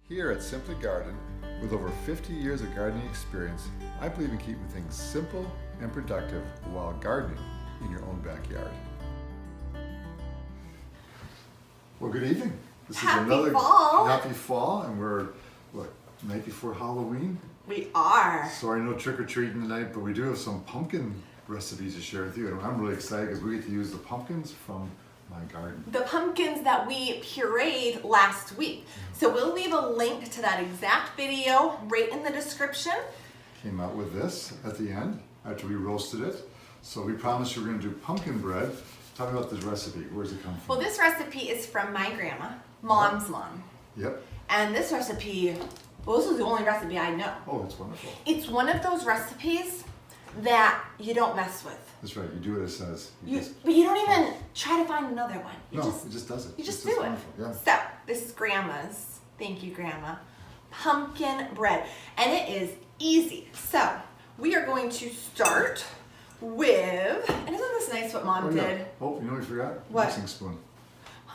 Here at Simply Garden, with over 50 years of gardening experience, I believe in keeping things simple and productive while gardening in your own backyard. Well, good evening. This Happy is another fall. happy fall, and we're night before Halloween. We are. Sorry, no trick or treating tonight, but we do have some pumpkin recipes to share with you, and I'm really excited because we get to use the pumpkins from my garden. The pumpkins that we pureed last week. So we'll leave a link to that exact video right in the description. Came out with this at the end after we roasted it. So we promised you were going to do pumpkin bread. Tell me about this recipe. Where's it come from? Well, this recipe is from my grandma, Mom's mom. Yep. And this recipe, well, this is the only recipe I know. Oh, it's wonderful. It's one of those recipes that you don't mess with. That's right. You do what it says. But you don't even try to find another one. It just does it. You just It's do it. wonderful. Yeah. So, this is Grandma's, thank you Grandma, pumpkin bread. And it is easy. So, we are going to start with, and isn't this nice what Mom did? Yeah. Oh, you know we forgot? What? Mixing spoon.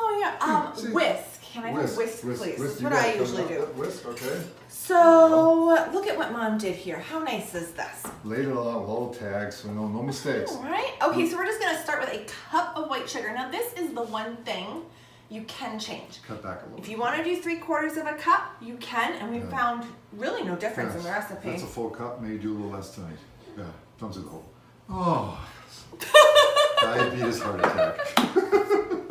Oh yeah, See. whisk. Can I have a whisk, please? Whisk. That's You what got I it. usually do. Whisk, okay. So, look at what Mom did here. How nice is this? Laid it all with all the tags, so no mistakes. All right. Okay, so we're just going to start with a cup of white sugar. Now, this is the one thing you can change. Cut back a little. If you want to do 3/4 of a cup, you can, and we Yeah. found really no difference in the Yes. recipe. That's a full cup. Maybe do a little less tonight. Yeah. Thumbs it whole. Oh. Diabetes heart attack.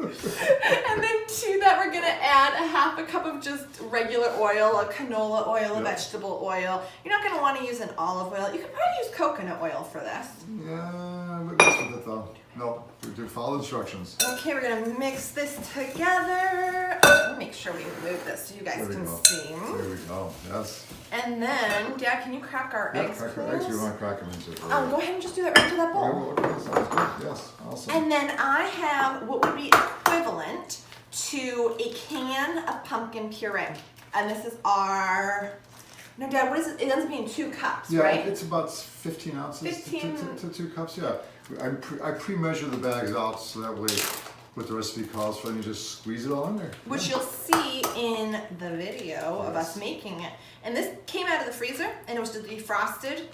And then to that, we're gonna add a 1/2 cup of just regular oil, a canola oil, a Yeah. vegetable oil. You're not gonna want to use an olive oil. You could probably use coconut oil for this. Yeah, I would mess with it though. No, do follow instructions. Okay, we're gonna mix this together. Let me make sure we move this so you guys There we can go. see. There we go. Yes. And then, Dad, can you crack our Yeah, eggs, crack please? your eggs. You want to crack them into it. Go ahead and just do that right to that bowl. Okay, sounds good. Yes, awesome. And then I have what would be equivalent to a can of pumpkin puree. And this is our, no Dad, what is it? It ends up being 2 cups, Yeah, right? it's about 15 ounces 15. to 2 cups. Yeah, I pre-measure the bags out so that way, what the recipe calls for, and you just squeeze it all in there. Which Yeah. you'll see in the video of us Yes. making it. And this came out of the freezer and it was just defrosted.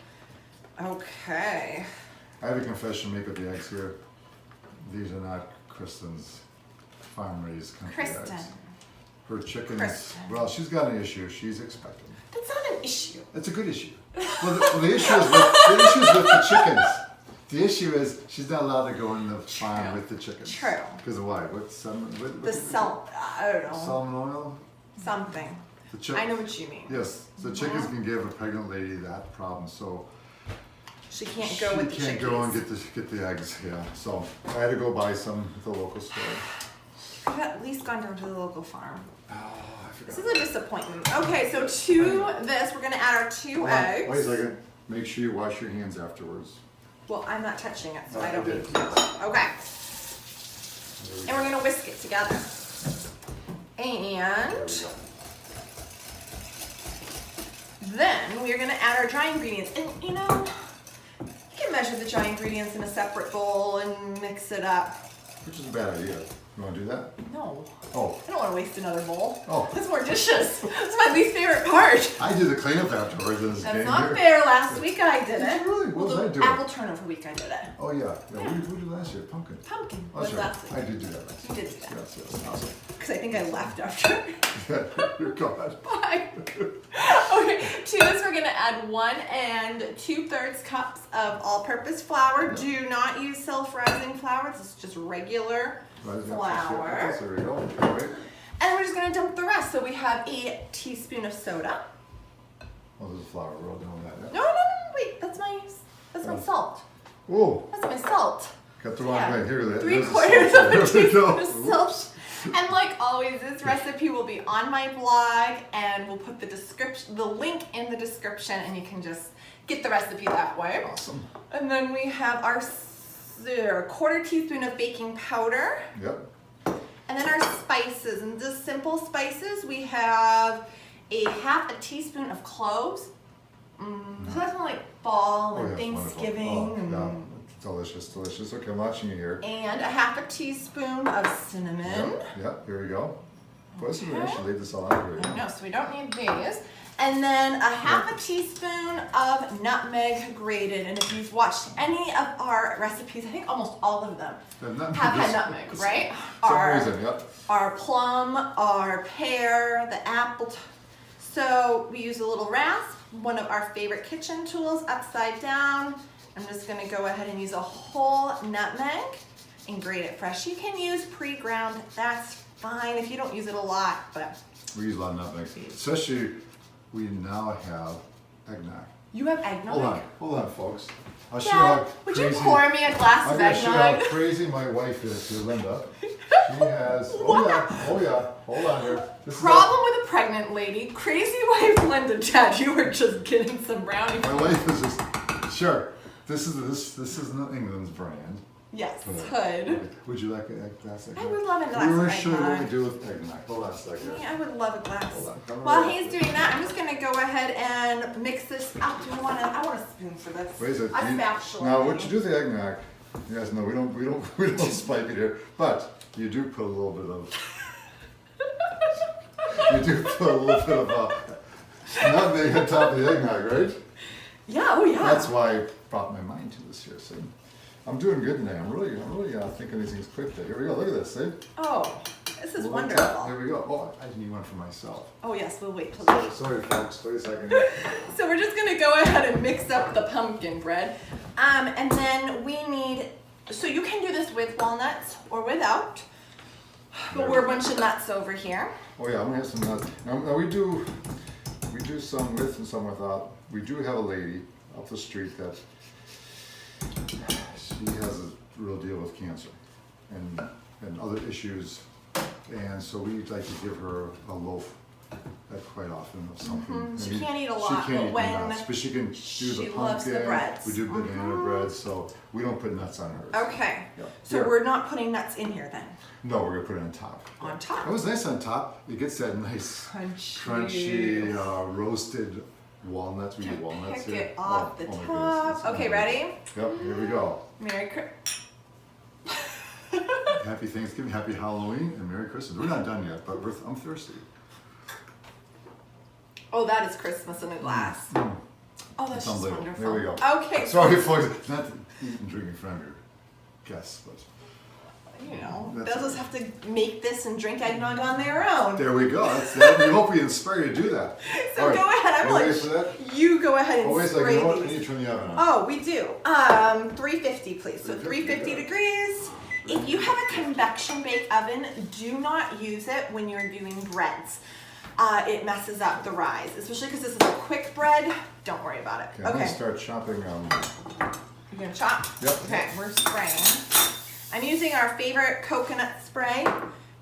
Okay. I have a confession to make with the eggs here. These are not Kristen's farm-raised country Kristen. eggs. Her chickens. Kristen. Well, she's got an issue. She's expecting. That's not an issue. It's a good issue. Well, the issue is with the chickens. The issue is she's not allowed to go in the farm True. with the chickens. True. Because of why? What The salt, I don't know. salmon oil? Something. The chick- I know what you mean. Yes, the chickens can give a pregnant lady that problem, so She can't go with the she can't chickies. go and get the eggs. Yeah, so I had to go buy some at the local store. I've at least gone down to the local farm. Oh, I forgot. This is a disappointment. Okay, so to this, we're gonna add our 2 Hold on, eggs. wait a second. Make sure you wash your hands afterwards. Well, I'm not touching it, so No, I don't I need did. to. Okay. There we And go. we're gonna whisk it together. There we And go. then we're gonna add our dry ingredients. And you know, you can measure the dry ingredients in a separate bowl and mix it up. Which is a bad idea. You want to do that? No, Oh, I don't wanna waste another bowl. Oh. That's more dishes. That's my least favorite part. I do the cleanup afterwards. In this That's game not here. fair. Last week I did Did it. you really? What was Well, I the doing? apple turnover week I did it. Oh yeah. What did we do last year? Pumpkin. Pumpkin Oh, was that's right. last I week. did do that last You year. did do that. Yes, awesome. Because I think I left after. You're God. Bye. Okay, to this we're gonna add 1 2/3 cups of all-purpose flour. Yeah. Do not use self-rising flour. This is just regular Right, yeah, flour. There we go. All right. And we're just gonna dump the rest. So we have a teaspoon of soda. Oh, there's a flour. We're all doing that. No, wait, that's my Oh. salt. Oh, That's my salt. got the wrong Yeah. way. Here, there's the 3/4 salt. of a There we go. teaspoon of salt. And like always, this recipe will be on my blog, and we'll put the link in the description, and you can just get the recipe that way. Awesome. And then we have our 1/4 teaspoon of baking powder, Yep. and then our spices. And just simple spices, we have a 1/2 teaspoon of cloves. So that's more like fall and Oh, yeah, wonderful. Thanksgiving. Oh, yeah. Delicious, delicious. Okay, I'm watching you here. And a 1/2 teaspoon of cinnamon. Yep, here we go. What's the way she laid this all out here? I know, so we don't need these. And then a half a teaspoon of nutmeg grated. And if you've watched any of our recipes, I think almost all of them have had nutmeg, right? Our plum, our pear, the apple. So we use a little rasp, one of our favorite kitchen tools, upside down. I'm just gonna go ahead and use a whole nutmeg and grate it fresh. You can use pre-ground, that's fine if you don't use it a lot, but. We use a lot of nutmeg, especially we now have eggnog. You have eggnog? Hold on, folks. I'll show Dad, you how would crazy, you pour me a glass of I'm gonna show you how eggnog? crazy my wife is here, Linda. She has, hold on here. This Problem with a pregnant lady, crazy wife Linda. Chad, you were just getting some brownie. My wife is just, sure, this is not England's brand. Yes, Hood. Okay. Would you like a glass of eggnog? I would love a glass We were of sure what we eggnog. do with eggnog. Hold on a second. Yeah, I would love a glass. Hold on, come While right he's up. doing that, I'm just gonna go ahead and mix this up. I want a spoon for this. Wait a second. A spatula. Now, what you do with the eggnog, you guys know we don't spike it here, but you do put a little bit of, nutmeg on top of the eggnog, right? Yeah, oh yeah. That's why I brought my mind to this here. See, I'm doing good today. I'm really thinking these things quickly. Here we go. Look at this. See? Oh, this is Little tap. Here wonderful. we go. Oh, I need one for myself. Oh yes, we'll wait till later. Sorry, folks. Wait a second. So we're just gonna go ahead and mix up the pumpkin bread. And then we need, so you can do this with walnuts or without, but we're a bunch of nuts over here. Oh yeah, I'm gonna have some nuts. Now we do some with and some without. We do have a lady up the street that she has a real deal with cancer and other issues, and so we like to give her a loaf quite often of something. She can't eat a lot, She can't but eat when the nuts, but she can do she the pumpkin. loves the breads. We do banana bread, so we don't put nuts on hers. Okay. Yeah. So Here. we're not putting nuts in here then. No, we're gonna put it on top. On top. It was nice on top. It gets that nice crunchy roasted walnuts. We do walnuts Pick here. it off the my goodness, top. it's Okay, amazing. ready? Yep, here we go. Merry Christmas. Happy Thanksgiving, happy Halloween, and Merry Christmas. We're not done yet, but I'm thirsty. Oh, that is Christmas in a glass. Oh, that's It's just unbelievable. wonderful. There we go. Okay. Sorry, folks, not to eat and drink in front of your guests, but You know, That's they'll just have to make this and drink eggnog on their own. there we go. That's that. We hope we inspire you to do that. So All right. go ahead. I'm You like, ready for that? you go ahead and Oh, wait a second. spray You know what? I these. need to turn the oven on. Oh, we do. 350, please. So 350, 350 yeah. degrees. If you have a convection bake oven, do not use it when you're doing breads. It messes up the rise, especially because this is a quick bread. Don't worry about it. Okay, I'm gonna start chopping. You're gonna chop? Yep. Okay, we're spraying. I'm using our favorite coconut spray.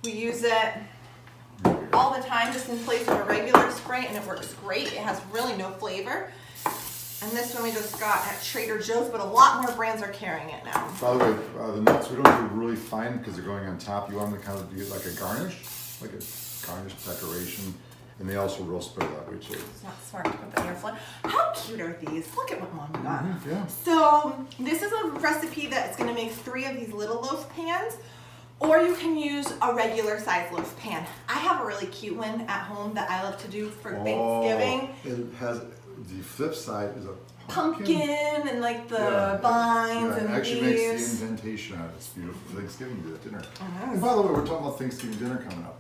We use it all the time just in place of a regular spray, and it works great. It has really no flavor. And this one we just got at Trader Joe's, but a lot more brands are carrying it now. By the way, the nuts we don't do really fine because they're going on top. You want them to kind of be like a garnish decoration, and they also roast better that way too. It's not smart to put the air flame. How cute are these? Look at what Mom got. Yeah. So this is a recipe that's going to make 3 of these little loaf pans, or you can use a regular size loaf pan. I have a really cute one at home that I love to do for Thanksgiving. It has the flip side is a Pumpkin and like the vines and it actually leaves. makes the indentation out. It's beautiful. Thanksgiving dinner. Oh, And by the way, we're talking about Thanksgiving dinner coming up.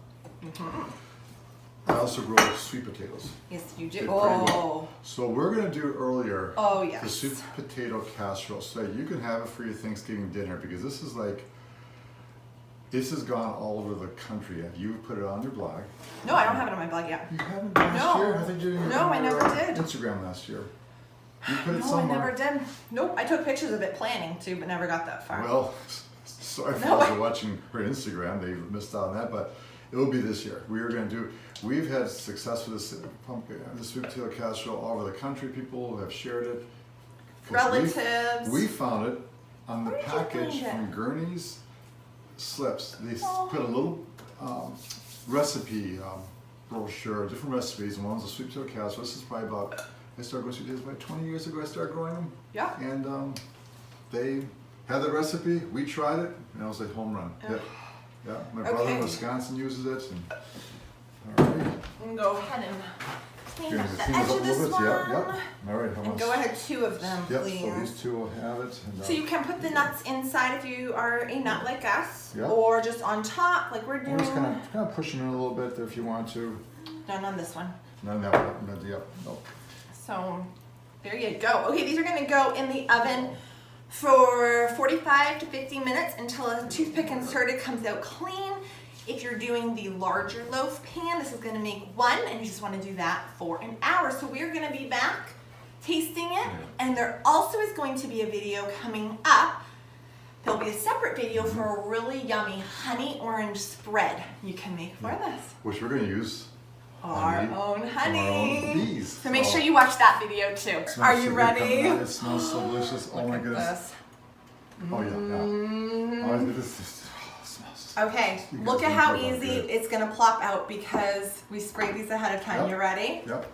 I also grow sweet potatoes. Yes, you Did do. pretty well. Oh, So we're gonna do earlier oh the yes. sweet potato casserole so that you can have it for your Thanksgiving dinner because this has gone all over the country. You put it on your blog. No, I don't have it on my blog yet. You haven't last No. year? I think you did. No, I never did. Instagram last year. You put it No, I somewhere. never did. Nope, I took pictures of it planning to, but never got that far. Well, sorry for No, those I- who are watching her Instagram. They missed out on that, but it will be this year. We've had success with this pumpkin, the sweet potato casserole all over the country. People have shared it. 'Cause Relatives. We found it on the Where did you package find it? from Gurney's Slips. They Oh. put a little recipe brochure, different recipes, and one was a sweet potato casserole. This is probably I started growing sweet potatoes about 20 years ago. I started growing them. Yeah. And they had the recipe. We tried it, and it was a home run. Ugh. Yeah, my brother Okay. in Wisconsin uses it. And All right. And go ahead and clean up Here's the clean edge this up of a this little one. bit. Yep. All right. How And much? go ahead, 2 of them, Yep. please. So these two will have it. And, So you can put the nuts inside if you are a nut like us, Yeah. or just on top like we're doing. we're just kind of pushing it a little bit if you want to. Done on this one. No, no, no, no, yep, no. So there you go. Okay, these are gonna go in the oven for 45 to 50 minutes until a toothpick inserted comes out clean. If you're doing the larger loaf pan, this is gonna make 1, and you just wanna do that for an hour. So we're gonna be back tasting it, and there also is going to be a video coming up. There'll be a separate video for a really yummy honey orange spread you can make for this. Which we're gonna use. Our Honey own from honey. our own bees. So make So- sure you watch that video too. It smells Are so you good ready? coming out. It smells so delicious. Oh Look my at goodness. this. Oh yeah, yeah. Oh, this smells. Okay, You guys look at don't how know about easy it. it's gonna plop out because we sprayed these ahead of time. Yep. You ready? Yep.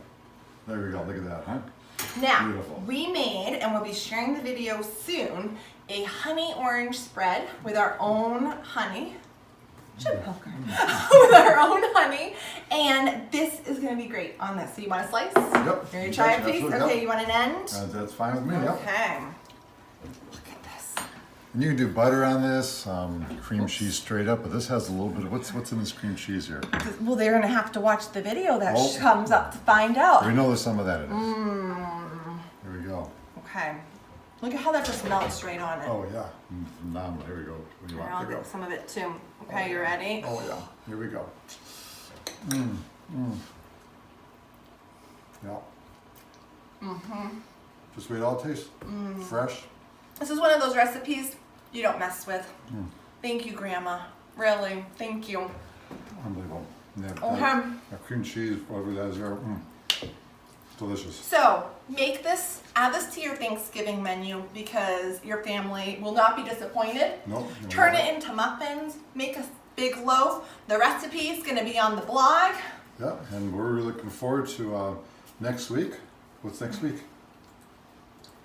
There we go. Look at that, huh? Now, Beautiful. we made, and we'll be sharing the video soon, a honey orange spread with our own honey. Should poker. With our own honey. And this is gonna be great on this. So you want a slice? Yep. You're gonna try a piece? Absolutely, Okay, yep. you want an end? That's fine with me. Yep. Okay. Look at this. And you can do butter on this, cream cheese straight up, but this has a little bit of what's in this cream cheese here. Well, they're gonna have to watch the video that Oh. comes up to find out. We know there's some of that in it. Mm. Here we go. Okay. Look at how that just melts right on it. Oh yeah. Phenomenal. Here we go. What do you Here, want? I'll Here we go. get some of it too. Okay, you ready? Oh yeah. Here we go. Yeah. Just wait, all it tastes fresh. This is one of those recipes you don't mess with. Mm. Thank you, Grandma. Really, thank you. Unbelievable. Yeah, Okay. that cream cheese, whatever that is there. Delicious. So, make this, add this to your Thanksgiving menu because your family will not be disappointed. Nope. Turn it into muffins, make a big loaf. The recipe is gonna be on the blog. Yeah, and we're really looking forward to next week. What's next week?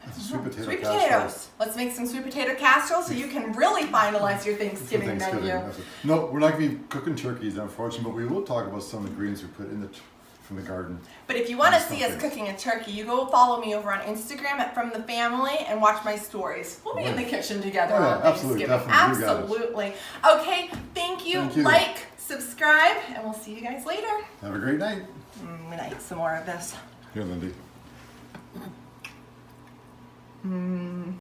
It's a sweet potato Sweet casserole. potatoes. Let's make some sweet potato casserole so you can really finalize your For Thanksgiving menu. That's it. No, we're not going to be cooking turkeys, unfortunately, but we will talk about some of the greens we put in from the garden. But if you want to That's see us something. cooking a turkey, you go follow me over on Instagram at From the Family and watch my stories. We'll be in the kitchen together Oh, yeah, on absolutely, Thanksgiving. definitely. You got it. Absolutely. Okay, thank you. Thank you. Like, subscribe, and we'll see you guys later. Have a great night. I'm gonna eat some more of this. Here, Lindy.